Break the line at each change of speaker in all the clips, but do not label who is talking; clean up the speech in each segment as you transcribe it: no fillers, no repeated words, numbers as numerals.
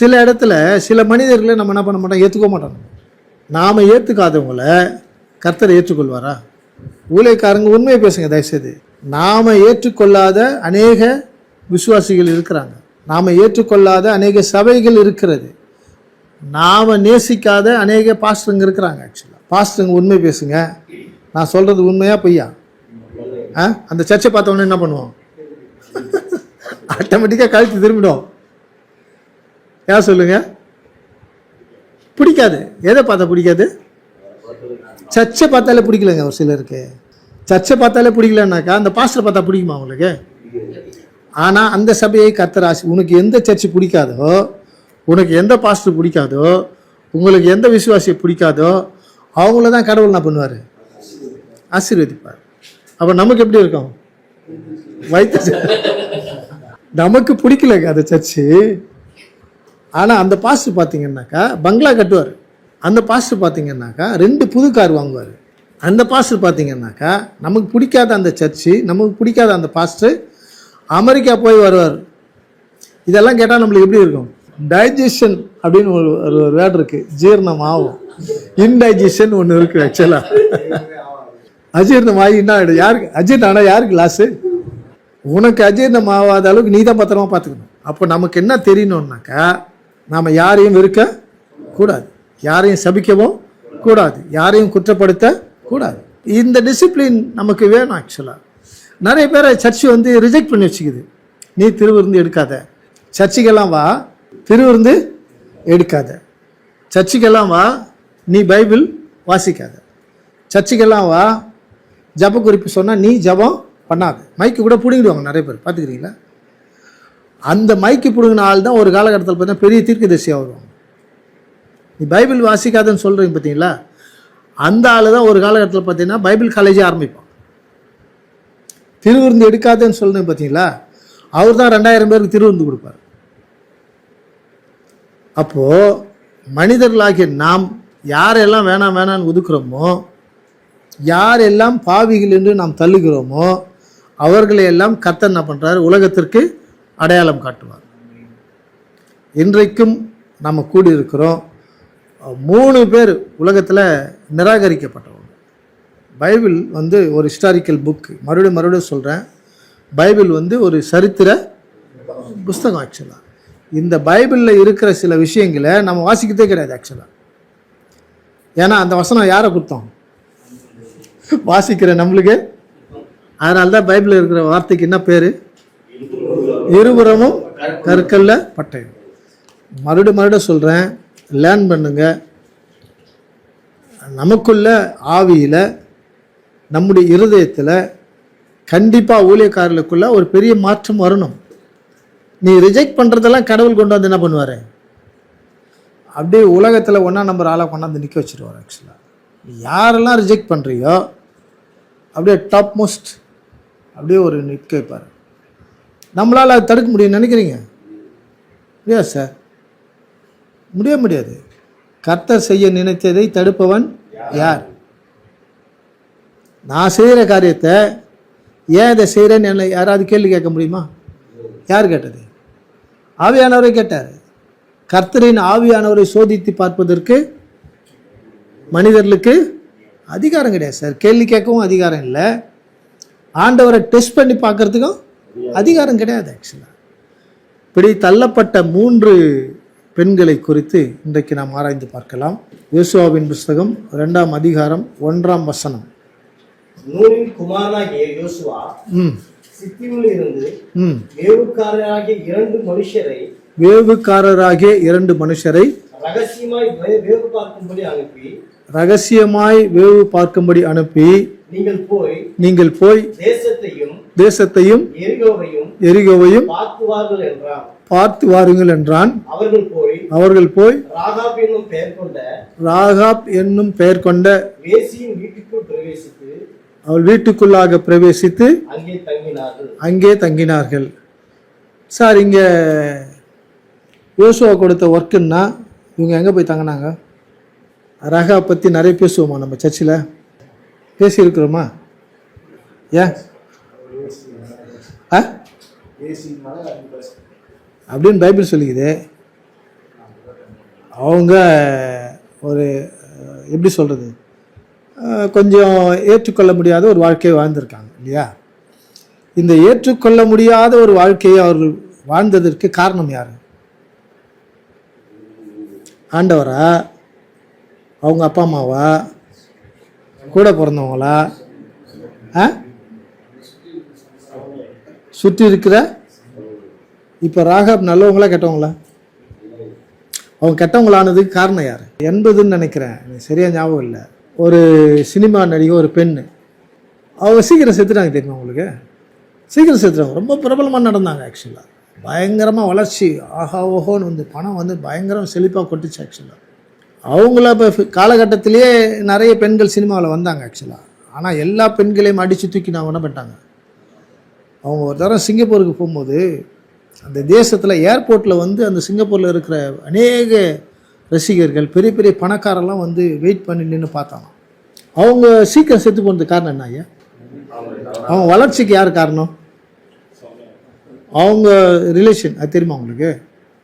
சில இடத்துல சில மனிதர்களை நம்ம என்ன பண்ண மாட்டோம், ஏற்றுக்க மாட்டோம். நாம் ஏற்றுக்காதவங்கள கர்த்தர் ஏற்றுக்கொள்வாரா? ஊழியக்காரங்க உண்மையை பேசுங்க தயவுசெய்து. நாம் ஏற்றுக்கொள்ளாத அநேக விசுவாசிகள் இருக்கிறாங்க, நாம் ஏற்றுக்கொள்ளாத அநேக சபைகள் இருக்கிறது, நாம் நேசிக்காத அநேக பாஸ்டருங்க இருக்கிறாங்க. ஆக்சுவலாக பாஸ்டருங்க உண்மை பேசுங்க. நான் சொல்கிறது உண்மையா பொய்யா? அந்த சர்ச்சை பார்த்தவொன்னே என்ன பண்ணுவோம்? ஆட்டோமேட்டிக்காக கழுத்து திரும்பிடும். ஏன் சொல்லுங்க? பிடிக்காது. எதை பார்த்தா பிடிக்காது? சர்ச்சை பார்த்தாலே பிடிக்கலங்க. ஒரு சிலருக்கு சர்ச்சை பார்த்தாலே பிடிக்கலன்னாக்கா அந்த பாஸ்டரை பார்த்தா பிடிக்குமா உங்களுக்கு? ஆனால் அந்த சபையை கர்த்தர் உனக்கு எந்த சர்ச்சு பிடிக்காதோ, உனக்கு எந்த பாஸ்டர் பிடிக்காதோ, உங்களுக்கு எந்த விசுவாசியை பிடிக்காதோ அவங்கள தான் கடவுள் என்ன பண்ணுவார்? ஆசீர்வதிப்பார். அப்போ நமக்கு எப்படி இருக்கும்? வைத்த நமக்கு பிடிக்கலங்க அந்த சர்ச்சு. ஆனால் அந்த பாஸ்டர் பார்த்தீங்கன்னாக்கா பங்களா கட்டுவார். அந்த பாஸ்டர் பார்த்தீங்கன்னாக்கா 2 புது கார் வாங்குவார். அந்த பாஸ்டர் பார்த்தீங்கன்னாக்கா நமக்கு பிடிக்காத அந்த சர்ச்சு, நமக்கு பிடிக்காத அந்த பாஸ்டர் அமெரிக்கா போய் வருவார். இதெல்லாம் கேட்டால் நம்மளுக்கு எப்படி இருக்கும்? டைஜஷன் அப்படின்னு ஒரு வேர்டு இருக்குது, ஜீரணம் ஆகும். இன்டைஜஷன் ஒன்று இருக்குது. ஆக்சுவலாக அஜீர்ணம் ஆகினா யாருக்கு அஜீர்ணம் ஆனால் யாருக்கு லாஸு? உனக்கு அஜீர்ணம் ஆகாத அளவுக்கு நீ தான் பத்திரமா பார்த்துக்கணும். அப்போ நமக்கு என்ன தெரியணும்னாக்கா, நாம் யாரையும் வெறுக்க கூடாது, யாரையும் சபிக்கவும் கூடாது, யாரையும் குற்றப்படுத்த கூடாது. இந்த டிசிப்ளின் நமக்கு வேணும். ஆக்சுவலாக நிறைய பேரை சர்ச்சு ரிஜெக்ட் பண்ணி வச்சுக்குது. நீ திருவிருந்து எடுக்காத, சர்ச்சுக்கெல்லாம் வா, திருவிருந்து எடுக்காத, சர்ச்சுக்கெல்லாம் வா, நீ பைபிள் வாசிக்காத, சர்ச்சுக்கெல்லாம் வா, ஜப குறிப்பு சொன்னால் நீ ஜபம் பண்ணாத. மைக்கு கூட பிடுங்கிடுவாங்க நிறைய பேர், பார்த்துக்கிறீங்களா? அந்த மைக்கு பிடுங்கின ஆள் தான் ஒரு காலகட்டத்தில் பார்த்தீங்கன்னா பெரிய தீர்க்கதரிசியாக வருவாங்க. நீ பைபிள் வாசிக்காதன்னு சொல்கிறீங்க பார்த்தீங்களா, அந்த ஆள் தான் ஒரு காலகட்டத்தில் பார்த்தீங்கன்னா பைபிள் காலேஜே ஆரம்பிப்பான். திருவிருந்து எடுக்காதுன்னு சொல்கிறேன் பார்த்தீங்களா, அவர் தான் 2000 பேருக்கு திருவிருந்து கொடுப்பார். அப்போது மனிதர்களாகிய நாம் யாரெல்லாம் வேணாம் வேணான்னு ஒதுக்குறோமோ, யாரெல்லாம் பாவிகள் என்று நாம் தள்ளுகிறோமோ அவர்களை எல்லாம் கர்த்தர் என்ன பண்ணுறாரு? உலகத்திற்கு அடையாளம் காட்டுவார். இன்றைக்கும் நம்ம கூடியிருக்கிறோம் 3 பேர் உலகத்தில் நிராகரிக்கப்பட்டவங்க. பைபிள் ஒரு ஹிஸ்டாரிக்கல் புக்கு. மறுபடியும் சொல்கிறேன், பைபிள் ஒரு சரித்திர புஸ்தகம். ஆக்சுவலாக இந்த பைபிளில் இருக்கிற சில விஷயங்களை நம்ம வாசிக்கதே கிடையாது ஆக்சுவலாக. ஏன்னா அந்த வசனம் யாரை கொடுத்தோம்? வாசிக்கிற நம்மளுக்கு. அதனால தான் பைபிளில் இருக்கிற வார்த்தைக்கு என்ன பேர்? இருபுறமும் கற்கல்ல பட்டயம். மறுபடியும் சொல்கிறேன், லேர்ன் பண்ணுங்க. நமக்குள்ள ஆவியில், நம்முடைய இருதயத்தில் கண்டிப்பாக ஊழியக்காரர்களுக்குள்ள ஒரு பெரிய மாற்றம் வரணும். நீ ரிஜெக்ட் பண்ணுறதெல்லாம் கடவுள் கொண்டு வந்து என்ன பண்ணுவார்? அப்படியே உலகத்தில் 1ஆம் நம்பர் ஆளாக கொண்டாந்து நிற்க வச்சுருவார். ஆக்சுவலாக நீ யாரெல்லாம் ரிஜெக்ட் பண்ணுறியோ அப்படியே டாப் மோஸ்ட் அப்படியே ஒரு நிற்க வைப்பார். நம்மளால் அதை தடுக்க முடியும்னு நினைக்கிறீங்க? முடியாது சார், முடியாது. கர்த்தர் செய்ய நினைத்ததை தடுப்பவன் யார்? நான் செய்கிற காரியத்தை ஏன் இதை செய்கிறேன்னு என்ன யாராவது கேள்வி கேட்க முடியுமா? யார் கேட்டது? ஆவியானவரை கேட்டார். கர்த்தரின் ஆவியானவரை சோதித்து பார்ப்பதற்கு மனிதர்களுக்கு அதிகாரம் கிடையாது சார். கேள்வி கேட்கவும் அதிகாரம் இல்லை, ஆண்டவரை டெஸ்ட் பண்ணி பார்க்கறதுக்கும் அதிகாரம் கிடையாது. ஆக்சுவலாக இப்படி தள்ளப்பட்ட 3 பெண்களை குறித்து இன்றைக்கு நாம் ஆராய்ந்து பார்க்கலாம். யோசுவாவின் புஸ்தகம் 2ஆம் அதிகாரம் 1ஆம் வசனம்.
நூனின் குமாரனாகிய யோசுவா சித்திமில் இருந்து வேவுக்காரராகிய 2 மனுஷரை ரகசியமாய் வேவு பார்க்கும்படி அனுப்பி நீங்கள் போய் தேசத்தையும் எரிகோவையும் பார்த்து வாருங்கள் என்றான். அவர்கள் போய் ராகாப் என்னும் பெயர் கொண்ட அவள் வீட்டுக்குள்ளாக பிரவேசித்து அங்கே தங்கினார்கள். சார், இங்கே யோசுவா கொடுத்த ஒர்க்குன்னா இவங்க எங்கே போய் தங்கினாங்க? ரகா பற்றி நிறைய பேசுவோமா நம்ம சர்ச்சில்? பேசியிருக்கிறோமா? ஏன் அப்படின்னு பைபிள் சொல்லிக்குது. அவங்க ஒரு எப்படி சொல்கிறது, கொஞ்சம் ஏற்றுக்கொள்ள முடியாத ஒரு வாழ்க்கையை வாழ்ந்திருக்காங்க இல்லையா? இந்த ஏற்றுக்கொள்ள முடியாத ஒரு வாழ்க்கையை அவர்கள் வாழ்ந்ததற்கு காரணம் யார்? ஆண்டவரா, அவங்க அப்பா அம்மாவா, கூட பிறந்தவங்களா, சுற்றி இருக்கிற? இப்போ ராகாப் நல்லவங்களா கெட்டவங்களா? அவங்க கெட்டவங்களானதுக்கு காரணம் யார்? 80ன்னு நினைக்கிறேன், எனக்கு சரியாக ஞாபகம் இல்லை. ஒரு சினிமா நடிகை, ஒரு பெண்ணு, அவங்க சீக்கிரம் செத்துட்டாங்க. தெரியுமா உங்களுக்கு? சீக்கிரம் செத்துட்டாங்க. ரொம்ப பிரபலமாக நடந்தாங்க. ஆக்சுவலாக பயங்கரமாக வளர்ச்சி, ஆஹா ஓஹோன்னு வந்து பணம் வந்து பயங்கரம் செழிப்பாக கொட்டுச்சு. ஆக்சுவலாக அவங்கள இப்போ காலகட்டத்திலேயே நிறைய பெண்கள் சினிமாவில் வந்தாங்க. ஆக்சுவலாக ஆனால் எல்லா பெண்களையும் அடித்து தூக்கி நான் என்ன பண்ணிட்டாங்க. அவங்க ஒரு தரம் சிங்கப்பூருக்கு போகும்போது அந்த தேசத்தில் ஏர்போர்ட்டில் வந்து அந்த சிங்கப்பூரில் இருக்கிற அநேக ரசிகர்கள், பெரிய பெரிய பணக்காரெல்லாம் வந்து வெயிட் பண்ணி நின்று பார்த்தாங்க. அவங்க சீக்கிரம் செத்து போனதுக்கு காரணம் என்ன ஐயா? அவங்க வளர்ச்சிக்கு யார் காரணம்? அவங்க ரிலேஷன். அது தெரியுமா உங்களுக்கு?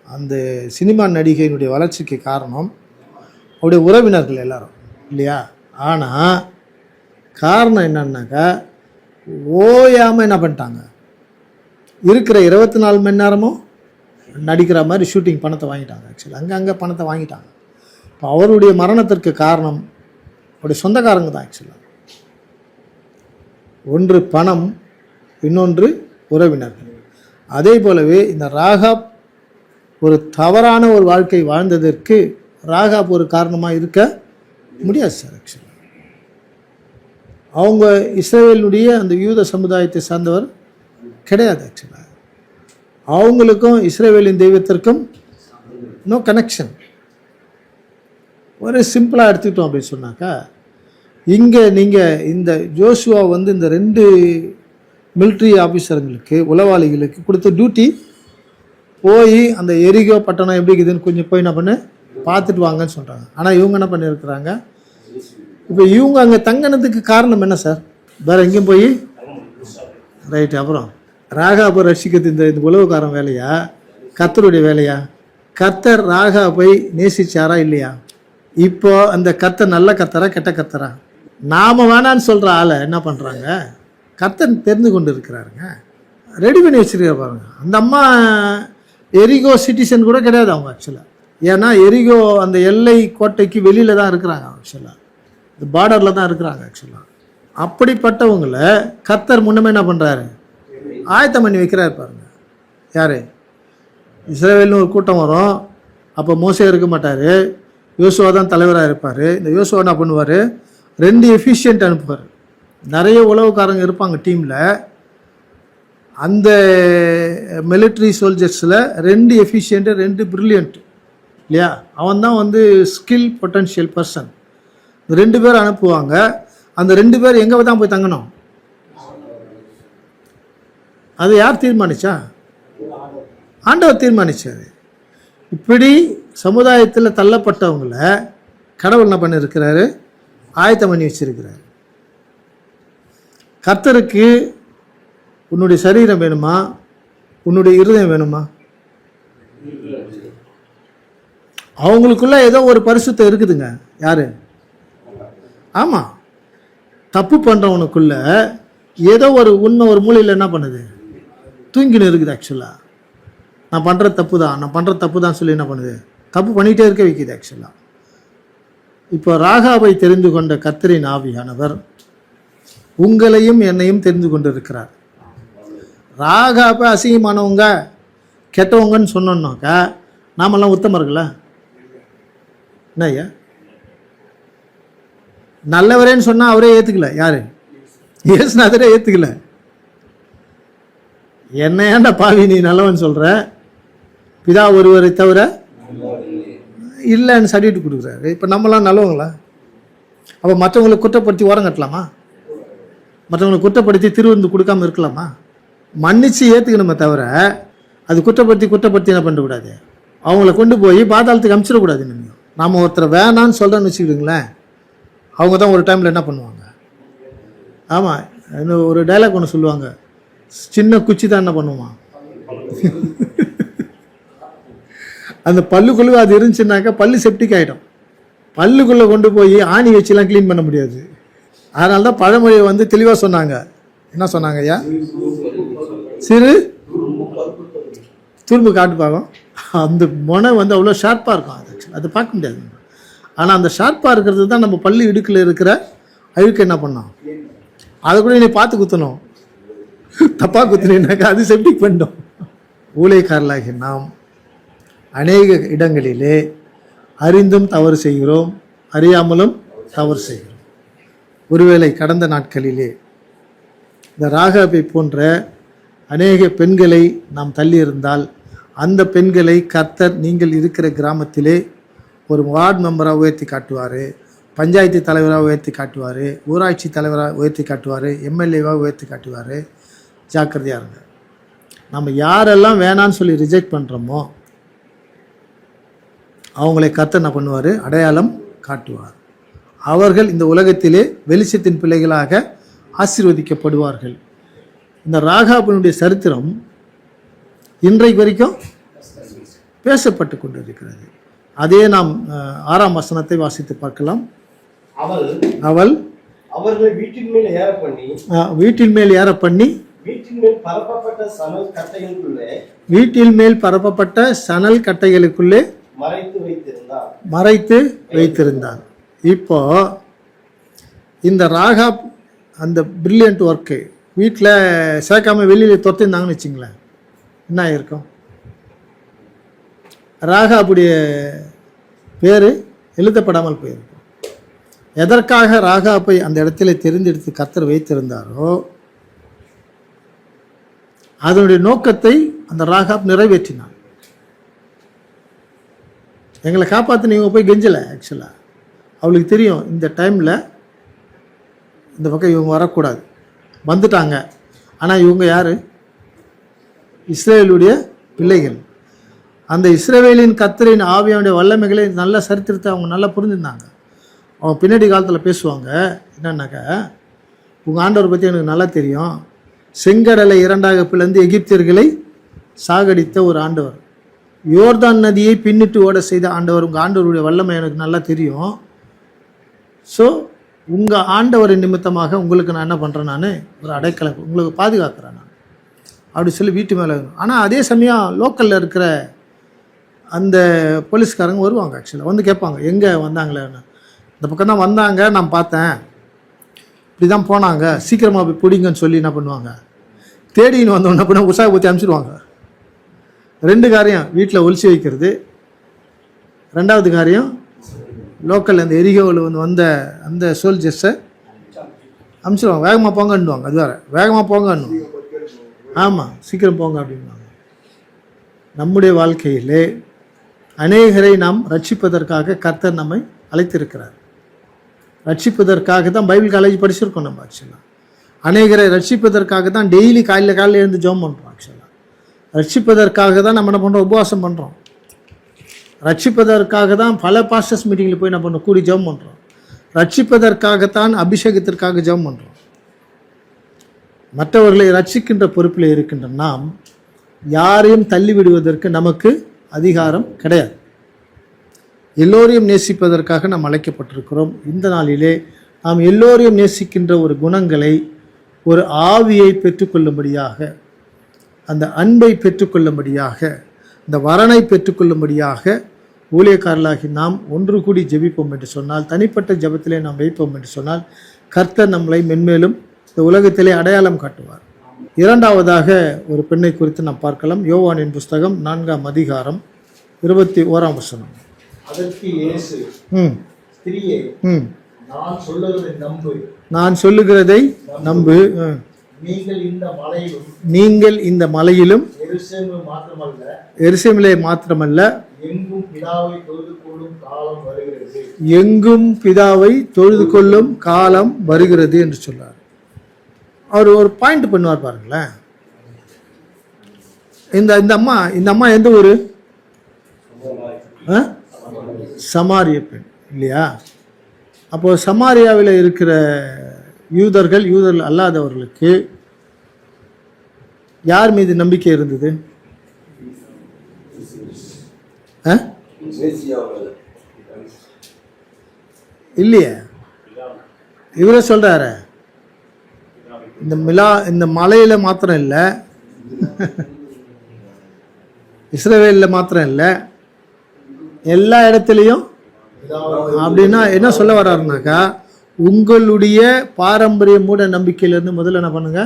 அந்த சினிமா நடிகையினுடைய வளர்ச்சிக்கு காரணம் அவருடைய உறவினர்கள் எல்லாரும் இல்லையா? ஆனால் காரணம் என்னன்னாக்கா, ஓயாமல் என்ன பண்ணிட்டாங்க, இருக்கிற 24 மணி நேரமும் நடிக்கிற மாதிரி ஷூட்டிங் பணத்தை வாங்கிட்டாங்க. ஆக்சுவலி அங்கங்கே பணத்தை வாங்கிட்டாங்க. இப்போ அவருடைய மரணத்திற்கு காரணம் அவருடைய சொந்தக்காரங்க தான். ஆக்சுவலாக ஒன்று பணம், இன்னொன்று உறவினர்கள். அதே போலவே இந்த ராகாப் ஒரு தவறான ஒரு வாழ்க்கை வாழ்ந்ததற்கு ராகாப் ஒரு காரணமாக இருக்க முடியாது சார். ஆக்சுவலாக அவங்க இஸ்ரேலுடைய அந்த யூத சமுதாயத்தை சார்ந்தவர் கிடையாது. ஆக்சுவலாக அவங்களுக்கும் இஸ்ரேலின் தெய்வத்திற்கும் நோ கனெக்ஷன். ஒரு சிம்பிளாக எடுத்துக்கிட்டோம் அப்படின்னு சொன்னாக்கா, இங்கே நீங்கள் இந்த ஜோஷுவா வந்து இந்த 2 மிலிட்ரி ஆஃபீஸருங்களுக்கு, உளவாளிகளுக்கு கொடுத்த டியூட்டி, போய் அந்த எரிகோ பட்டணம் எப்படி இருக்குதுன்னு கொஞ்சம் போய் என்ன பண்ணு பார்த்துட்டு வாங்கன்னு சொல்கிறாங்க. ஆனால் இவங்க என்ன பண்ணியிருக்கிறாங்க, இப்போ இவங்க அங்கே தங்கினதுக்கு காரணம் என்ன சார்? வேறு எங்கேயும் போய் ரைட்டு. அப்புறம் ராகாபை ரட்சிக்கிறது இந்த உளவுக்காரன் வேலையா, கர்த்தருடைய வேலையா? கர்த்தர் ராகாபை நேசிச்சாரா இல்லையா? இப்போ அந்த கர்த்தர் நல்ல கர்த்தரா கெட்ட கர்த்தரா? நாம் வேணான்னு சொல்கிற ஆளை என்ன பண்ணுறாங்க, கர்த்தர் தெரிந்து கொண்டு இருக்கிறாருங்க, ரெடி பண்ணி வச்சுருக்க பாருங்க. அந்த அம்மா எரிகோ சிட்டிசன் கூட கிடையாது அவங்க. ஆக்சுவலாக ஏன்னா எரிகோ அந்த எல்லை கோட்டைக்கு வெளியில் தான் இருக்கிறாங்க. ஆக்சுவலாக இந்த பார்டரில் தான் இருக்கிறாங்க. ஆக்சுவலாக அப்படிப்பட்டவங்களை கர்த்தர் முன்னமே என்ன பண்ணுறாரு, ஆயத்தம் பண்ணி வைக்கிறாரு பாருங்க. யார்? இஸ்ரவேல்னு ஒரு கூட்டம் வரும். அப்போ மோசே இருக்க மாட்டார், யோசுவா தான் தலைவராக இருப்பார். இந்த யோசுவா என்ன பண்ணுவார், 2 எஃபிஷியன்ட் அனுப்புவார். நிறைய உளவுக்காரங்க இருப்பாங்க டீமில். அந்த மிலிட்ரி சோல்ஜர்ஸில் 2 எஃபிஷியன்ட்டு, 2 பிரில்லியன்ட் இல்லையா? அவன் தான் வந்து ஸ்கில் பொட்டன்ஷியல் பர்சன். இந்த 2 பேர் அனுப்புவாங்க. அந்த 2 பேர் எங்கே தான் போய் தங்கணும்? அது யார் தீர்மானிச்சா? ஆண்டவர் தீர்மானிச்சார். இப்படி சமுதாயத்தில் தள்ளப்பட்டவங்களை கடவுள் என்ன பண்ணியிருக்கிறாரு, ஆயத்தம் பண்ணி வச்சிருக்கிறாரு. கர்த்தருக்கு உன்னுடைய சரீரம் வேணுமா, உன்னுடைய இருதயம் வேணுமா? அவங்களுக்குள்ள ஏதோ ஒரு பரிசுத்தம் இருக்குதுங்க. யாரு? ஆமாம், தப்பு பண்ணுறவனுக்குள்ள ஏதோ ஒரு உண்மை ஒரு மூலையில் என்ன பண்ணுது, தூங்கின்னு இருக்குது. ஆக்சுவலாக நான் பண்ணுற தப்பு தான், நான் பண்ணுற தப்பு தான் சொல்லி என்ன பண்ணுது, தப்பு பண்ணிகிட்டே இருக்க வைக்கிது. ஆக்சுவலாக இப்போ ராகாபை தெரிந்து கொண்ட கர்த்தரின் ஆவியானவர் உங்களையும் என்னையும் தெரிந்து கொண்டு இருக்கிறார். ராகாபை அசிங்கமானவங்க கெட்டவங்கன்னு சொன்னோன்னாக்கா நாமெல்லாம் உத்தமர்களா? என்ன ஐயா, நல்லவரேன்னு சொன்னால் அவரே ஏற்றுக்கல. யார்? இயேசுநாதரே ஏற்றுக்கல. என்ன ஏன்டா பாவி நீ நல்லவன் சொல்கிற, பிதா ஒருவரை தவிர இல்லைன்னு சர்டிஃபிகேட் கொடுக்குறாரு. இப்போ நம்மளாம் நல்லவங்களா? அப்போ மற்றவங்களை குற்றப்படுத்தி ஓரம் கட்டலாமா? மற்றவங்களை குற்றப்படுத்தி திருவிருந்து கொடுக்காமல் இருக்கலாமா? மன்னிச்சு ஏற்றுக்கணுமே தவிர அது குற்றப்படுத்தி என்ன பண்ணக்கூடாது, அவங்கள கொண்டு போய் பாதாளத்துக்கு அனுப்பிச்சிடக்கூடாது. நீங்கள் நாம் ஒருத்தரை வேணான்னு சொல்கிறேன்னு வச்சுக்கிடுங்களேன், அவங்க தான் ஒரு டைமில் என்ன பண்ணுவாங்க. ஆமாம், இன்னும் ஒரு டைலாக் ஒன்று சொல்லுவாங்க, சின்ன குச்சி தான் என்ன பண்ணுவான்.
அந்த பல்லுக்குள்ளே அது இருந்துச்சுன்னாக்கா பல்லு செப்டிக் ஆகிடும். பல்லுக்குள்ளே கொண்டு போய் ஆணி வச்சுலாம் க்ளீன் பண்ண முடியாது. அதனால தான் பழமொழியை வந்து தெளிவாக சொன்னாங்க. என்ன சொன்னாங்க ஐயா? சிறு துரும்பு காட்டு பார்க்கும். அந்த முனை வந்து அவ்வளோ ஷார்ப்பாக இருக்கும். அது ஆக்சுவலாக அதை பார்க்க முடியாது. ஆனால் அந்த ஷார்ப்பாக இருக்கிறது தான் நம்ம பல்லு இடுக்கில் இருக்கிற அழுக்கு என்ன பண்ணோம், அதை கூட நீ பார்த்து குத்தணும். தப்பாக குத்துனீங்கன்னாக்கா அது செப்டிக் பண்ணிட்டோம். ஊழியக்காரர்களாகி நாம் அநேக இடங்களிலே அறிந்தும் தவறு செய்கிறோம், அறியாமலும் தவறு செய்கிறோம். ஒருவேளை கடந்த நாட்களிலே இந்த ராகாபை போன்ற அநேக பெண்களை நாம் தள்ளி இருந்தால், அந்த பெண்களை கர்த்தர் நீங்கள் இருக்கிற கிராமத்திலே ஒரு வார்டு மெம்பராக உயர்த்தி காட்டுவார், பஞ்சாயத்து தலைவராக உயர்த்தி காட்டுவார், ஊராட்சி தலைவராக உயர்த்தி காட்டுவார், எம்எல்ஏவாக உயர்த்தி காட்டுவார். ஜாக்கிரதையாக இருங்க. நம்ம யாரெல்லாம் வேணான்னு சொல்லி ரிஜெக்ட் பண்ணுறோமோ அவங்களை கர்த்தர் என்ன பண்ணுவார்? அடையாளம் காட்டுவார். அவர்கள் இந்த உலகத்திலே வெளிச்சத்தின் பிள்ளைகளாக ஆசீர்வதிக்கப்படுவார்கள். இந்த ராகாபினுடைய சரித்திரம் இன்றைக்கு வரைக்கும் பேசப்பட்டு கொண்டு இருக்கிறது. அதே நாம் 6ஆம் வசனத்தை வாசித்து பார்க்கலாம். அவள்
அவர்களை வீட்டின் மேல் ஏற பண்ணி
வீட்டின் மேல் ஏற பண்ணி
வீட்டின் மேல் பரப்பப்பட்ட சணல் கட்டைகளுக்குள்ளே
வீட்டில் மேல் பரப்பப்பட்ட சணல் கட்டைகளுக்குள்ளே மறைத்து வைத்திருந்தார். இப்போ இந்த ராகாப் அந்த பிரில்லியன்ட் ஒர்க்கு வீட்டில் சேர்க்காம வெளியில் தொத்திருந்தாங்கன்னு வச்சுங்களேன், என்ன ஆயிருக்கும்? ராகாபுடைய பேர் எழுதப்படாமல் போயிருக்கும். எதற்காக ராகாப்பை அந்த இடத்துல தெரிந்தெடுத்து கர்த்தர் வைத்திருந்தாரோ அதனுடைய நோக்கத்தை அந்த ராகாப் நிறைவேற்றினார். எங்களை காப்பாற்ற நீங்கள் போய் கெஞ்சலை. ஆக்சுவலாக அவளுக்கு தெரியும் இந்த டைமில் இந்த பக்கம் இவங்க வரக்கூடாது, வந்துட்டாங்க. ஆனால் இவங்க யார்? இஸ்ரேலுடைய பிள்ளைகள். அந்த இஸ்ரவேலின் கர்த்தரின் ஆவியானுடைய வல்லமைகளை நல்ல சரித்திரத்தை அவங்க நல்லா புரிஞ்சுருந்தாங்க. அவங்க பின்னாடி காலத்தில் பேசுவாங்க என்னன்னாக்கா, உங்கள் ஆண்டவரை பற்றி எனக்கு நல்லா தெரியும், செங்கடலை 2ஆக பிளந்து எகிப்தியர்களை சாகடித்த ஒரு ஆண்டவர், யோர்தான் நதியை பின்னிட்டு ஓட செய்த ஆண்டவர், உங்கள் ஆண்டவருடைய வல்லமை எனக்கு நல்லா தெரியும். ஸோ உங்கள் ஆண்டவரின் நிமித்தமாக உங்களுக்கு நான் என்ன பண்ணுறேன், நான் ஒரு அடைக்கலை உங்களுக்கு பாதுகாக்கிறேன் நான் அப்படி சொல்லி வீட்டு மேலே. ஆனால் அதே சமயம் லோக்கலில் இருக்கிற அந்த போலீஸ்காரங்க வருவாங்க. ஆக்சுவலாக வந்து கேட்பாங்க எங்கே வந்தாங்களேன்னு. இந்த பக்கம் தான் வந்தாங்க, நான் பார்த்தேன், இப்படி தான் போனாங்க, சீக்கிரமாக போய் பிடிங்கன்னு சொல்லி என்ன பண்ணுவாங்க, தேடின்னு வந்தோன்னு அப்படின்னா உற்சாக ஊற்றி அனுப்பிச்சிடுவாங்க. 2 காரியம், வீட்டில் ஒலிச்சு வைக்கிறது. 2வது காரியம், லோக்கல் அந்த எரிகோவில் வந்த அந்த சோல்ஜர்ஸை அனுப்பிச்சிடுவாங்க. வேகமாக போங்கன்னுவாங்க. அது வேறு, வேகமாக போங்கன்னு. ஆமாம், சீக்கிரம் போங்க அப்படின்வாங்க. நம்முடைய வாழ்க்கையிலே அநேகரை நாம் ரட்சிப்பதற்காக கர்த்தர் நம்மை அழைத்திருக்கிறார். ரட்சிப்பதற்காக தான் பைபிள் காலேஜ் படிச்சிருக்கோம் நம்ம. ஆக்சுவலாக அநேகரை ரட்சிப்பதற்காக தான் டெய்லி காலையில் எழுந்து ஜெபம் பண்ணுறோம். ஆக்சுவலாக ரட்சிப்பதற்காக தான் நம்ம என்ன பண்ணுறோம், உபவாசம் பண்ணுறோம். ரட்சிப்பதற்காக தான் பல பாஸ்டர்ஸ் மீட்டிங்கில் போய் என்ன பண்ணுறோம், கூடி ஜெபம் பண்ணுறோம். ரட்சிப்பதற்காகத்தான் அபிஷேகத்திற்காக ஜெபம் பண்ணுறோம். மற்றவர்களை ரட்சிக்கின்ற பொறுப்பில் இருக்கின்ற நாம் யாரையும் தள்ளிவிடுவதற்கு நமக்கு அதிகாரம் கிடையாது. எல்லோரையும் நேசிப்பதற்காக நாம் அழைக்கப்பட்டிருக்கிறோம். இந்த நாளிலே நாம் எல்லோரையும் நேசிக்கின்ற ஒரு குணங்களை, ஒரு ஆவியை பெற்றுக்கொள்ளும்படியாக, அந்த அன்பை பெற்றுக்கொள்ளும்படியாக, இந்த வரனை பெற்றுக்கொள்ளும்படியாக ஊழியக்காரர்களாகி நாம் ஒன்று கூடி ஜெபிப்போம் என்று சொன்னால், தனிப்பட்ட ஜெபத்திலே நாம் வைப்போம் என்று சொன்னால், கர்த்தர் நம்மளை மென்மேலும் இந்த உலகத்திலே அடையாளம் காட்டுவார். 2வதாக ஒரு பெண்ணை குறித்து நாம் பார்க்கலாம். யோவானின் புஸ்தகம் 4ஆம் அதிகாரம் 21ஆம் வசனம்.
அதற்கு இயேசு, ஸ்திரீயே,
நான் சொல்லுகிறதை நம்பு. நீங்கள் இந்த மலையிலும் எருசலேமிலே மாத்திரமல்ல எங்கும் பிதாவை தொழுது கொள்ளும் காலம் வருகிறது என்று சொன்னார். அவர் ஒரு பாயிண்ட் பண்ணுவார் பாருங்களேன். இந்த அம்மா எந்த ஊரு? சமாரிய பெண் இல்லையா? அப்போ சமாரியாவில் இருக்கிற யூதர்கள் அல்லாதவர்களுக்கு யார் மீது நம்பிக்கை இருந்தது? இல்லையே, இவரே சொல்றாரு இந்த மலையில மாத்திரம் இல்லை, இஸ்ரவேலில் மாத்திரம் இல்லை, எல்லா இடத்துலையும். அப்படின்னா என்ன சொல்ல வர்றாருனாக்கா, உங்களுடைய பாரம்பரிய மூட நம்பிக்கையிலேருந்து முதல்ல என்ன பண்ணுங்க,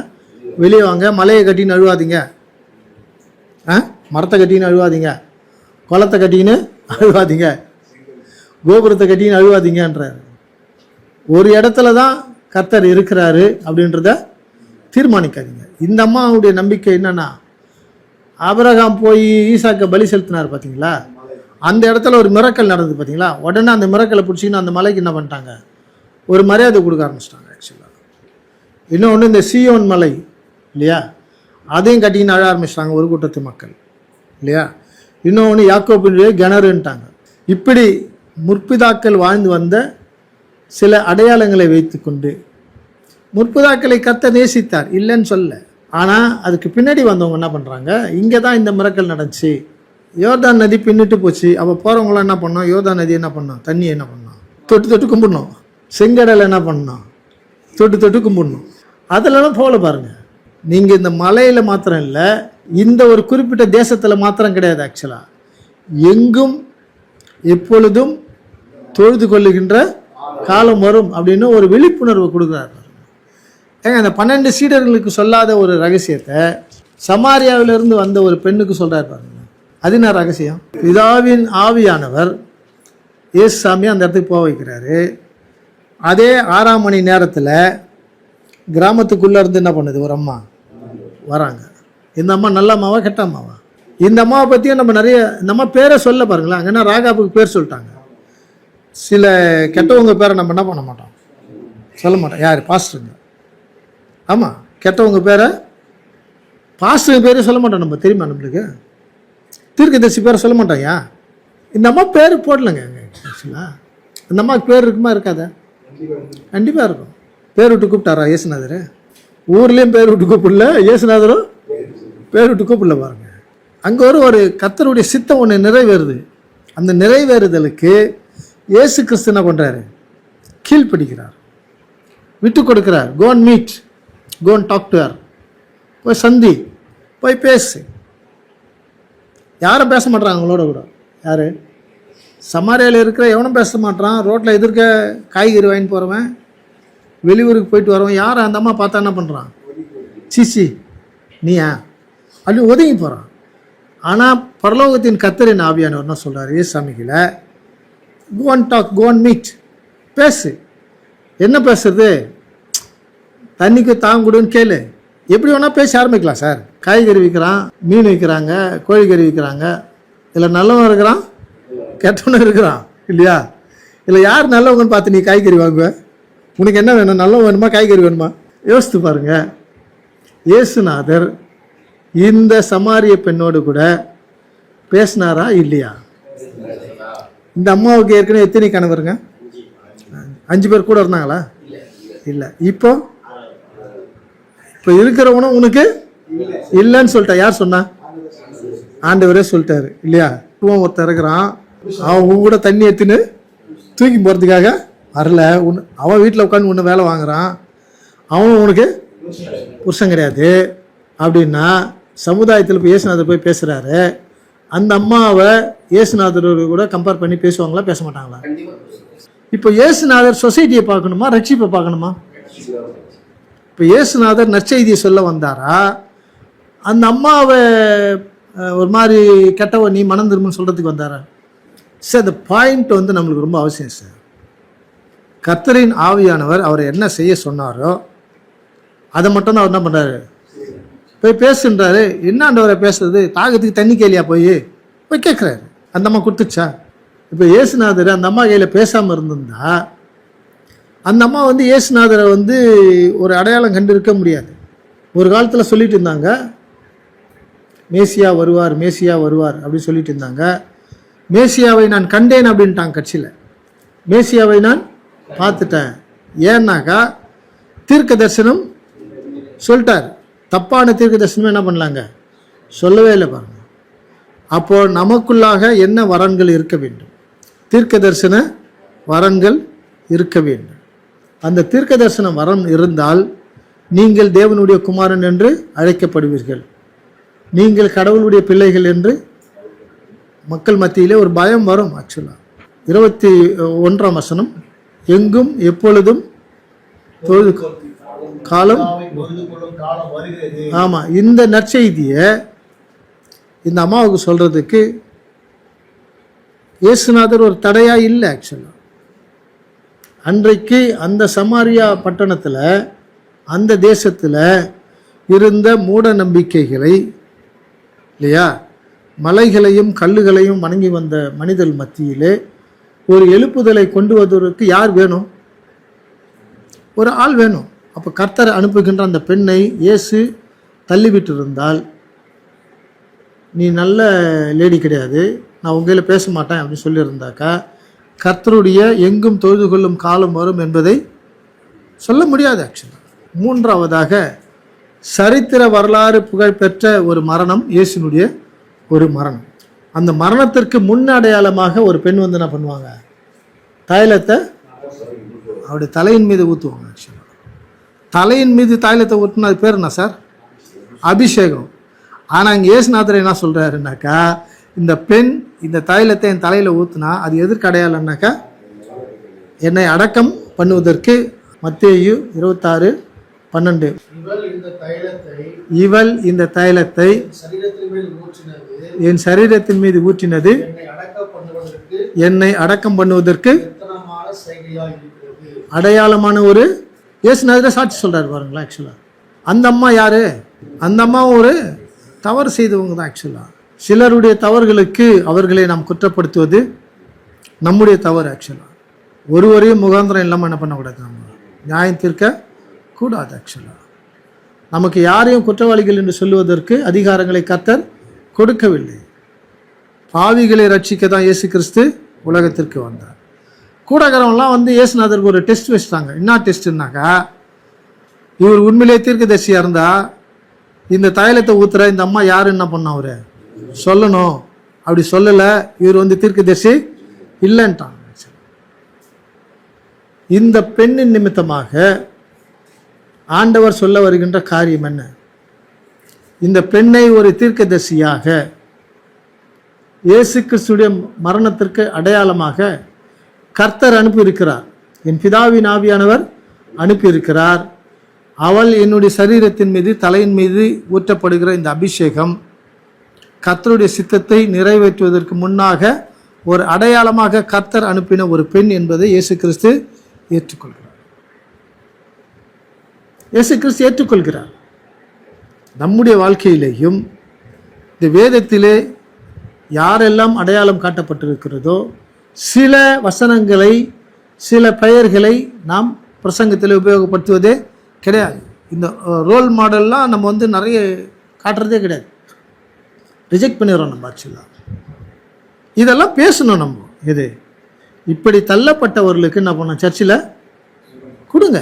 வெளியே வாங்க. மலையை கட்டின்னு அழுவாதீங்க, மரத்தை கட்டின்னு அழுவாதீங்க, குளத்தை கட்டின்னு அழுவாதீங்க, கோபுரத்தை கட்டின்னு அழுவாதீங்கன்றார். ஒரு இடத்துல தான் கர்த்தர் இருக்கிறாரு அப்படின்றத தீர்மானிக்காதீங்க. இந்த அம்மாவுடைய நம்பிக்கை என்னன்னா, ஆபிரகாம் போய் ஈசாக்கை பலி செலுத்தினார் பார்த்தீங்களா, அந்த இடத்துல ஒரு மிரக்கல் நடந்தது பார்த்தீங்களா, உடனே அந்த மிரக்கலை பிடிச்சிக்கின்னு அந்த மலைக்கு என்ன பண்ணிட்டாங்க, ஒரு மரியாதை கொடுக்க ஆரம்பிச்சிட்டாங்க. ஆக்சுவலாக இன்னொன்று இந்த சீயோன் மலை இல்லையா, அதையும் கட்டிக்கின்னு அழ ஆரம்பிச்சிட்டாங்க ஒரு கூட்டத்து மக்கள் இல்லையா. இன்னொன்று யாக்கோபினுடைய கிணறுன்ட்டாங்க. இப்படி முற்பிதாக்கள் வாழ்ந்து வந்த சில அடையாளங்களை வைத்துக்கொண்டு முற்பிதாக்களை கர்த்தர் நேசித்தார், இல்லைன்னு சொல்ல. ஆனால் அதுக்கு பின்னாடி வந்தவங்க என்ன பண்ணுறாங்க, இங்கே தான் இந்த மிரக்கல் நடந்துச்சு, யோர்தான் நதி பின்னிட்டு போச்சு, அப்போ போகிறவங்களாம் என்ன பண்ணோம், யோர்தான் நதி என்ன பண்ணோம், தண்ணியை என்ன பண்ணோம், தொட்டு தொட்டு கும்பிடணும். செங்கடலை என்ன பண்ணோம், தொட்டு தொட்டு கும்பிடணும். அதெல்லாம் போல பாருங்கள். நீங்கள் இந்த மலையில் மாத்திரம் இல்லை, இந்த ஒரு குறிப்பிட்ட தேசத்தில் மாத்திரம் கிடையாது. ஆக்சுவலாக எங்கும் எப்பொழுதும் தொழுது கொள்ளுகின்ற காலம் வரும் அப்படின்னு ஒரு விழிப்புணர்வு கொடுக்குறாரு. ஏங்க, அந்த 12 சீடர்களுக்கு சொல்லாத ஒரு ரகசியத்தை சமாரியாவிலிருந்து வந்த ஒரு பெண்ணுக்கு சொல்கிறார் பாருங்க. அது என்ன ரகசியம்? பிதாவின் ஆவியானவர் இயேசு சாமி அந்த இடத்துக்கு போக வைக்கிறாரு. அதே 6ஆம் மணி நேரத்தில் கிராமத்துக்குள்ளே இருந்து என்ன பண்ணுது, ஒரு அம்மா வராங்க. இந்த அம்மா நல்ல அம்மாவா கெட்ட அம்மாவா? இந்த அம்மாவை பற்றியும் நம்ம நிறைய, இந்த அம்மா பேரை சொல்ல பாருங்களேன். அங்கன்னா ராகாபுக்கு பேர் சொல்லிட்டாங்க. சில கெட்டவங்க பேரை நம்ம என்ன பண்ண மாட்டோம், சொல்ல மாட்டோம். யார்? பாஸ்டருங்க. ஆமாம், கெட்டவங்க பேரை, பாஸ்டருங்க பேரே சொல்ல மாட்டோம் நம்ம. தெரியுமா நம்மளுக்கு? தீர்க்கதரிசி பேரை சொல்ல மாட்டோம். ஏன்? இந்த அம்மா பேர் போடலைங்க. ஆக்சுவலாக இந்த அம்மாவுக்கு பேர் இருக்குமா இருக்காதா? கண்டிப்பாக இருக்கும். பேர் விட்டு கூப்பிட்டாரா இயேசுநாதர்? ஊர்லேயும் பேர் விட்டு கூப்பிடல, இயேசுநாதரும் பேர் விட்டு கூப்பிடல பாருங்க. அங்கே ஒரு கர்த்தருடைய சித்தம் ஒன்று நிறைவேறுது. அந்த நிறைவேறுதலுக்கு இயேசு கிறிஸ்து என்ன பண்ணுறாரு, கீழ்ப்படிக்கிறார், விட்டு கொடுக்கிறார். Go and meet, go and talk to her, போய் சந்தி, போய் பேசு. யாரும் பேச மாட்டாங்க அவங்களோட கூட. யார்? சமாரியாவில் இருக்கிற எவனும் பேச மாட்டான். ரோட்டில் எதிர்க்க காய்கறி வாங்கிட்டு போகிறவன், வெளியூருக்கு போயிட்டு வரவன், யார் அந்த அம்மா பார்த்தா என்ன பண்ணுறான், சிச்சி நீயா அப்படி ஒதுங்கி போகிறான். ஆனால் பரலோகத்தின் கர்த்தரின் ஆவியானவர் என்ன சொல்கிறார் ஏசாமிகளை, go and talk, go and meet, பேசு. என்ன பேசுறது? தண்ணிக்கு தாங்குடுன்னு கேளு. எப்படி வேணால் பேச ஆரம்பிக்கலாம் சார். காய்கறி விற்கிறான், மீன் விற்கிறாங்க, கோழிக்கறி விற்கிறாங்க. இதில் நல்லவன் இருக்கிறான், கெட்டவனும் இருக்கிறான் இல்லையா? இல்லை யார் நல்லவங்கன்னு பார்த்து நீ காய்கறி வாங்குவ? உனக்கு என்ன வேணும், நல்லவன் வேணுமா காய்கறி வேணுமா? யோசித்து பாருங்க. இயேசுநாதர் இந்த சமாரிய பெண்ணோடு கூட பேசினாரா இல்லையா? இந்த அம்மாவுக்கு ஏற்கனவே எத்தனை கணவருங்க? 5 பேர் கூட இருந்தாங்களா? இல்லை. இப்போ இருக்கிறவனும் உனக்கு இல்லைன்னு சொல்லிட்டா. யார் சொன்னா? ஆண்டவரே சொல்லிட்டாரு இல்லையா? ஒருத்தர் இருக்கிறான், அவன் உன் கூட தண்ணி எடுத்துன்னு தூக்கி போகிறதுக்காக வரல. அவன் வீட்டில் உட்காந்து உன்னை வேலை வாங்குறான், அவனும் உனக்கு புருஷன் கிடையாது அப்படின்னா சமுதாயத்தில் இப்போ இயேசுநாதர் போய் பேசுகிறாரு. அந்த அம்மாவை இயேசுநாதரோடு கூட கம்பேர் பண்ணி பேசுவாங்களா, பேச மாட்டாங்களா? இப்போ இயேசுநாதர் சொசைட்டியை பார்க்கணுமா, ரட்சிப்பை பார்க்கணுமா? இப்போ இயேசுநாதர் நற்செய்தியை சொல்ல வந்தாரா, அந்த அம்மாவை ஒரு மாதிரி கெட்டவ நீ மனம் திரும்புன்னு சொல்கிறதுக்கு வந்தாரா? சார், இந்த பாயிண்ட் நம்மளுக்கு ரொம்ப அவசியம் சார். கர்த்தரின் ஆவியானவர் அவரை என்ன செய்ய சொன்னாரோ அதை மட்டும்தான் அவர் என்ன பண்ணுறாரு, போய் பேசுன்றாரு. என்ன ஆண்டவரை பேசுறது? தாகத்துக்கு தண்ணி கேலியா போய் கேட்குறாரு. அந்த அம்மா கொடுத்துச்சா? இப்போ இயேசுநாதர் அந்த அம்மா கையில் பேசாமல் இருந்திருந்தா அந்த அம்மா இயேசுநாதரை ஒரு அடையாளம் கண்டு இருக்க முடியாது. ஒரு காலத்தில் சொல்லிட்டு இருந்தாங்க, மேசியா வருவார், மேசியா வருவார் அப்படின்னு சொல்லிட்டு இருந்தாங்க. மேசியாவை நான் கண்டேன் அப்படின்ட்டாங்க கட்சியில். மேசியாவை நான் பார்த்துட்டேன். ஏன்னாக்கா தீர்க்க தரிசனம் சொல்லிட்டார். தப்பான தீர்க்க தரிசனம் என்ன பண்ணலாங்க, சொல்லவே இல்லை பாருங்க. அப்போ நமக்குள்ளாக என்ன வரன்கள் இருக்க வேண்டும்? தீர்க்க தரிசன வரன்கள் இருக்க வேண்டும். அந்த தீர்க்க தரிசன வரம் இருந்தால் நீங்கள் தேவனுடைய குமாரன் என்று அழைக்கப்படுவீர்கள். நீங்கள் கடவுளுடைய பிள்ளைகள் என்று மக்கள் மத்தியிலே ஒரு பயம் வரும். ஆக்சுவலாக 21ஆம் வசனம், எங்கும் எப்பொழுதும் தொழுது காலம். ஆமாம், இந்த நற்செய்தியை இந்த அம்மாவுக்கு சொல்கிறதுக்கு இயேசுநாதர் ஒரு தடையாக இல்லை. ஆக்சுவலாக அன்றைக்கு அந்த சமாரியா பட்டணத்தில், அந்த தேசத்தில் இருந்த மூட நம்பிக்கைகளை, இல்லையா, மலைகளையும் கல்லுகளையும் வணங்கி வந்த மனிதர் மத்தியிலே ஒரு எழுப்புதலை கொண்டு வருவதற்கு யார் வேணும்? ஒரு ஆள் வேணும். அப்போ கர்த்தர் அனுப்புகின்ற அந்த பெண்ணை இயேசு தள்ளிவிட்டு இருந்தால், நீ நல்ல லேடி கிடையாது, நான் உங்களை பேச மாட்டேன் அப்படின்னு சொல்லியிருந்தாக்கா, கர்த்தருடைய எங்கும் தொழுது கொள்ளும் காலம் வரும் என்பதை சொல்ல முடியாது. ஆக்சுவலாக மூன்றாவதாக, சரித்திர வரலாறு புகழ்பெற்ற ஒரு மரணம், இயேசுனுடைய ஒரு மரணம். அந்த மரணத்திற்கு முன்னடையாளமாக ஒரு பெண் வந்து என்ன பண்ணுவாங்க? தைலத்தை அவருடைய தலையின் மீது ஊற்றுவாங்க. ஆக்சுவலாக தலையின் மீது தைலத்தை ஊற்றினா அது பேர் என்ன சார்? அபிஷேகம். ஆனால் இங்கே இயேசுநாதர் என்ன சொல்கிறாருன்னாக்கா, இந்த பெண் இந்த தைலத்தை என் தலையில் ஊற்றுனா அது எதற்கு அடையாளம்னாக்கா, என்னை அடக்கம் பண்ணுவதற்கு. மத்தேயு 26:12, இவள் இந்த தைலத்தை என் சரீரத்தின் மீது ஊற்றினது என்னை அடக்கம் பண்ணுவதற்கு அடையாளமான ஒரு இயேசுநாதர் சாட்சி சொல்றாரு பாருங்களா. ஆக்சுவலா அந்த அம்மா யாரு? அந்த அம்மா ஒரு தவறு செய்தவங்க தான். ஆக்சுவலா சிலருடைய தவறுகளுக்கு அவர்களை நாம் குற்றப்படுத்துவது நம்முடைய தவறு. ஆக்சுவலா ஒருவரையும் முகாந்திரம் இல்லாமல் என்ன பண்ணக்கூடாது, நம்ம நியாயம் தீர்க்க கூடாது. ஆக்சுவலா நமக்கு யாரையும் குற்றவாளிகள் என்று சொல்லுவதற்கு அதிகாரங்களை கர்த்தர் கொடுக்கவில்லை. பாவிகளை ரட்சிக்க தான் இயேசு கிறிஸ்து உலகத்திற்கு வந்தார். கூடகரம்லாம் வந்து இயேசுநாதருக்கு ஒரு டெஸ்ட் வச்சுட்டாங்க. என்ன டெஸ்ட்னாக்கா, இவர் உண்மையிலே தீர்க்கதரிசியாக இருந்தால் இந்த தைலத்தை ஊத்துற இந்த அம்மா யாருன்னு என்ன பண்ண அவரு சொல்லணும். அப்படி சொல்லலை, இவர் வந்து தீர்க்கதரிசி இல்லைன்ட்டாங்க. இந்த பெண்ணின் நிமித்தமாக ஆண்டவர் சொல்ல வருகின்ற காரியம் என்ன? இந்த பெண்ணை ஒரு தீர்க்கதரிசியாக இயேசு கிறிஸ்துடைய மரணத்திற்கு அடையாளமாக கர்த்தர் அனுப்பியிருக்கிறார். என் பிதாவின் ஆவியானவர் அனுப்பியிருக்கிறார். அவள் என்னுடைய சரீரத்தின் மீது, தலையின் மீது ஊற்றப்படுகிற இந்த அபிஷேகம் கர்த்தருடைய சித்தத்தை நிறைவேற்றுவதற்கு முன்னாக ஒரு அடையாளமாக கர்த்தர் அனுப்பின ஒரு பெண் என்பதை இயேசு கிறிஸ்து ஏற்றுக்கொள்கிறார். இயேசு கிறிஸ்து ஏற்றுக்கொள்கிறார். நம்முடைய வாழ்க்கையிலேயும் இந்த வேதத்திலே யாரெல்லாம் அடையாளம் காட்டப்பட்டிருக்கிறதோ சில வசனங்களை, சில பெயர்களை நாம் பிரசங்கத்தில் உபயோகப்படுத்துவதே கிடையாது. இந்த ரோல் மாடல்லாம் நம்ம வந்து நிறைய காட்டுறதே கிடையாது, ரிஜெக்ட் பண்ணிடுறோம் நம்ம. ஆக்சுவலாக இதெல்லாம் பேசணும் நம்ம. இது இப்படி தள்ளப்பட்டவர்களுக்கு என்ன பண்ண, சர்ச்சில் கொடுங்க.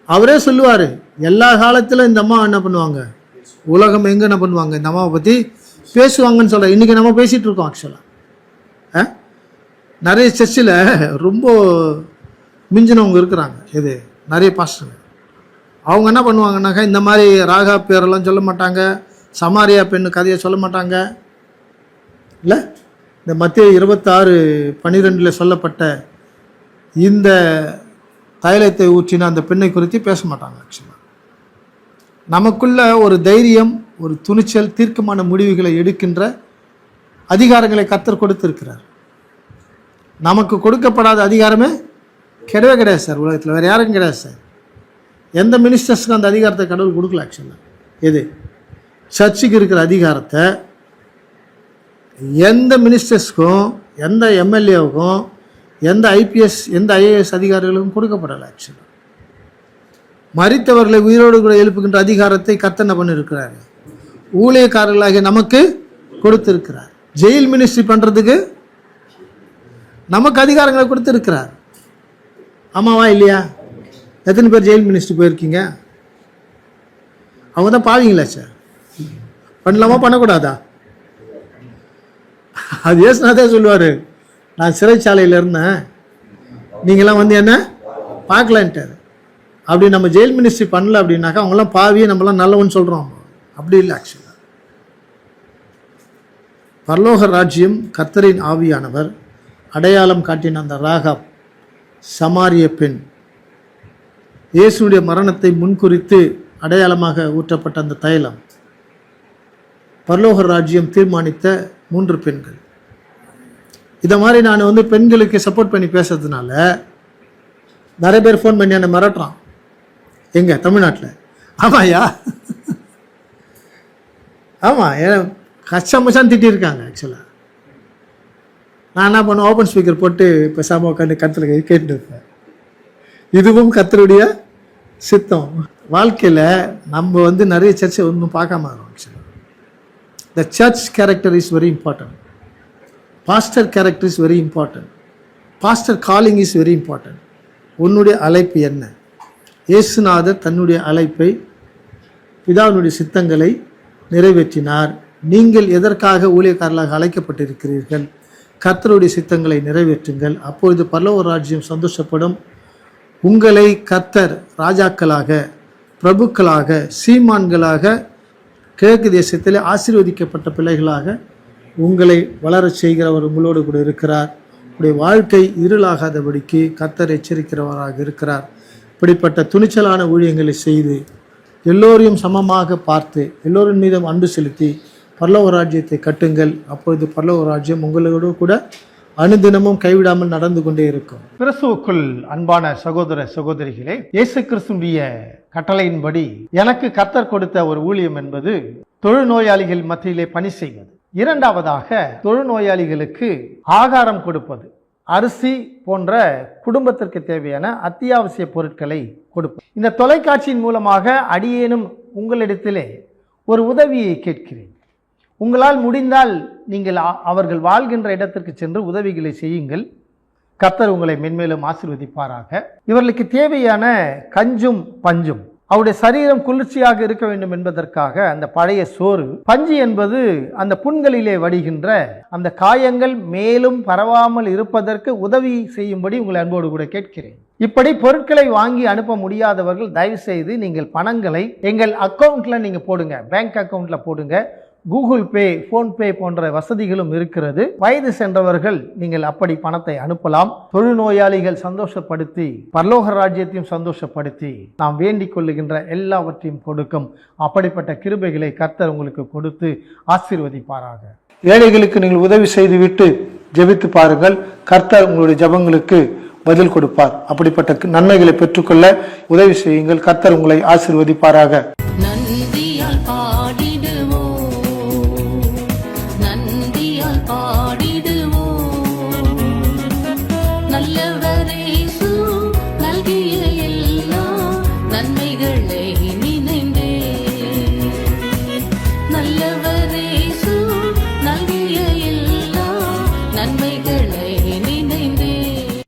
அவரே சொல்லுவார், எல்லா காலத்திலும் இந்த அம்மா என்ன பண்ணுவாங்க, உலகம் எங்கே என்ன பண்ணுவாங்க, இந்த அம்மாவை பற்றி பேசுவாங்கன்னு சொல்ல. இன்றைக்கி நம்ம பேசிகிட்டு இருக்கோம். ஆக்சுவலாக நிறைய சர்ச்சில் ரொம்ப மிஞ்சினவங்க இருக்கிறாங்க. இது நிறைய பாஸ்டர்ங்க. அவங்க என்ன பண்ணுவாங்கன்னாக்கா, இந்த மாதிரி ராகா பேரெல்லாம் சொல்ல மாட்டாங்க, சமாரியா பெண்ணு கதையை சொல்ல மாட்டாங்க. இல்லை, இந்த மத்தேயு 26:12 சொல்லப்பட்ட இந்த தைலத்தை ஊற்றின அந்த பெண்ணை குறித்து பேச மாட்டாங்க. ஆக்சுவலாக நமக்குள்ள ஒரு தைரியம், ஒரு துணிச்சல், தீர்க்கமான முடிவுகளை எடுக்கின்ற அதிகாரங்களை கர்த்தர் கொடுத்திருக்கிறார். நமக்கு கொடுக்கப்படாத அதிகாரமே கிடையவே கிடையாது சார். உலகத்தில் வேறு யாருக்கும் கிடையாது சார். எந்த மினிஸ்டர்ஸுக்கும் அந்த அதிகாரத்தை கடவுள் கொடுக்கல. ஆக்சுவலாக எது சர்ச்சுக்கு இருக்கிற அதிகாரத்தை எந்த மினிஸ்டர்ஸ்க்கும், எந்த எம்எல்ஏவுக்கும், எந்த ஐபிஎஸ், எந்த ஐஏஎஸ் அதிகாரிகளுக்கும் கொடுக்கப்படலை. ஆக்சுவலாக மரித்தவர்களை உயிரோடு கூட எழுப்புகின்ற அதிகாரத்தை கர்த்தர் என்ன பண்ணியிருக்கிறார், ஊழியக்காரர்களாகிய நமக்கு கொடுத்திருக்கிறார். ஜெயில் மினிஸ்ட்ரி பண்ணுறதுக்கு நமக்கு அதிகாரங்களை கொடுத்துருக்கிறார். ஆமாவா இல்லையா? எத்தனை பேர் ஜெயில் மினிஸ்ட்ரி போயிருக்கீங்க? அவங்க தான் பாவீங்களா சார்? பண்ணலாமா பண்ணக்கூடாதா? அது ஏசுனாதே சொல்லுவார், நான் சிறைச்சாலையில் இருந்தேன், நீங்களாம் வந்து என்ன பார்க்கலான்ட்டார். அப்படி நம்ம ஜெயில் மினிஸ்ட்ரி பண்ணல அப்படின்னாக்கா அவங்களாம் பாவியே, நம்மளாம் நல்லவன்னு சொல்கிறோம். அப்படி இல்லை. ஆக்சுவலாக பரலோக ராஜ்யம் கர்த்தரின் ஆவியானவர் அடையாளம் காட்டின அந்த ராகாப் சமாரிய பெண், இயேசுடைய மரணத்தை முன்குறித்து அடையாளமாக ஊற்றப்பட்ட அந்த தைலம், பரலோக ராஜ்யம் தீர்மானித்த 3 பெண்கள். இதை மாதிரி நான் வந்து பெண்களுக்கு சப்போர்ட் பண்ணி பேசுறதுனால நிறைய பேர் ஃபோன் பண்ணி என்னை மிரட்டுறான். எங்க தமிழ்நாட்டில்? ஆமாயா, ஆமாம், கஷ்டமச்சான்னு திட்டிருக்காங்க. ஆக்சுவலாக நான் என்ன பண்ணுவேன், ஓப்பன் ஸ்பீக்கர் போட்டு பேசாமல் உட்காந்து கத்தில் கேட்டுட்டு இருப்பேன். இதுவும் கர்த்தருடைய சித்தம். வாழ்க்கையில் நம்ம வந்து நிறைய சர்ச்சை ஒன்றும் பார்க்காம இருக்கோம். ஆக்சுவலாக the church character is very important. Pastor character is very important. Pastor calling is very important. உன்னுடைய அழைப்பு என்ன? இயேசுநாதர் தன்னுடைய அழைப்பை, பிதாவினுடைய சித்தங்களை நிறைவேற்றினார். நீங்கள் எதற்காக ஊழியக்காரர்களாக அழைக்கப்பட்டிருக்கிறீர்கள்? கர்த்தருடைய சித்தங்களை நிறைவேற்றுங்கள், அப்பொழுது பரலோக ராஜ்யம் சந்தோஷப்படும். உங்களை கர்த்தர் ராஜாக்களாக, பிரபுக்களாக, சீமான்களாக, கிழக்கு தேசத்தில் ஆசீர்வதிக்கப்பட்ட பிள்ளைகளாக உங்களை வளரச் செய்கிறவர் உங்களோடு கூட இருக்கிறார். உடைய வாழ்க்கை இருளாகாதபடிக்கு கர்த்தர் எச்சரிக்கிறவராக இருக்கிறார். இப்படிப்பட்ட துணிச்சலான ஊழியங்களை செய்து எல்லோரையும் சமமாக பார்த்து எல்லோரின் மீதும் அன்பு செலுத்தி பரலோக ராஜ்யத்தை கட்டுங்கள். அப்பொழுது பரலோக ராஜ்யம் உங்களோடு கூட அனுதினமும் கைவிடாமல் நடந்து கொண்டே இருக்கும். கிறிஸ்துவுக்குள் அன்பான சகோதர சகோதரிகளே, இயேசு கிறிஸ்துவிய கட்டளையின்படி எனக்கு கர்த்தர் கொடுத்த ஒரு ஊழியம் என்பது தொழுநோயாளிகள் மத்தியிலே பணி செய்வது. இரண்டாவதாக தொழுநோயாளிகளுக்கு ஆகாரம் கொடுப்பது, அரிசி போன்ற குடும்பத்திற்கு தேவையான அத்தியாவசிய பொருட்களை கொடுப்பது. இந்த தொலைக்காட்சியின் மூலமாக அடியேனும் உங்களிடத்திலே ஒரு உதவியை கேட்கிறேன். உங்களால் முடிந்தால் நீங்கள் அவர்கள் வாழ்கின்ற இடத்திற்கு சென்று உதவிகளை செய்யுங்கள். கர்த்தர் உங்களை மென்மேலும் ஆசீர்வதிப்பாராக. இவர்களுக்கு தேவையான கஞ்சும் பஞ்சும், அவருடைய சரீரம் குளிர்ச்சியாக இருக்க வேண்டும் என்பதற்காக அந்த பழைய சோறு, பஞ்சு என்பது அந்த புண்களிலே வடிகின்ற அந்த காயங்கள் மேலும் பரவாமல் இருப்பதற்கு உதவி செய்யும்படி உங்களை அன்போடு கூட கேட்கிறேன். இப்படி பொருட்களை வாங்கி அனுப்ப முடியாதவர்கள் தயவு செய்து நீங்கள் பணங்களை எங்கள் அக்கௌண்ட்ல நீங்க போடுங்க, பேங்க் அக்கௌண்ட்ல போடுங்க. கூகுள் பே, போன்பே போன்ற வசதிகளும் இருக்கிறது. வயது சென்றவர்கள் நீங்கள் அப்படி பணத்தை அனுப்பலாம். தொழுநோயாளிகள் சந்தோஷப்படுத்தி பரலோக ராஜ்யத்தையும் சந்தோஷப்படுத்தி நாம் வேண்டிக் கொள்ளுகின்ற எல்லாவற்றையும் கொடுக்கும். அப்படிப்பட்ட கிருபைகளை கர்த்தர் உங்களுக்கு கொடுத்து ஆசீர்வதிப்பாராக. ஏழைகளுக்கு நீங்கள் உதவி செய்துவிட்டு ஜெபித்து பாருங்கள். கர்த்தர் உங்களுடைய ஜெபங்களுக்கு பதில் கொடுப்பார். அப்படிப்பட்ட நன்மைகளை பெற்றுக்கொள்ள உதவி செய்யுங்கள். கர்த்தர் உங்களை ஆசீர்வதிப்பாராக.
நல்லவரேசு நல்கிய எல்லா நன்மைகளை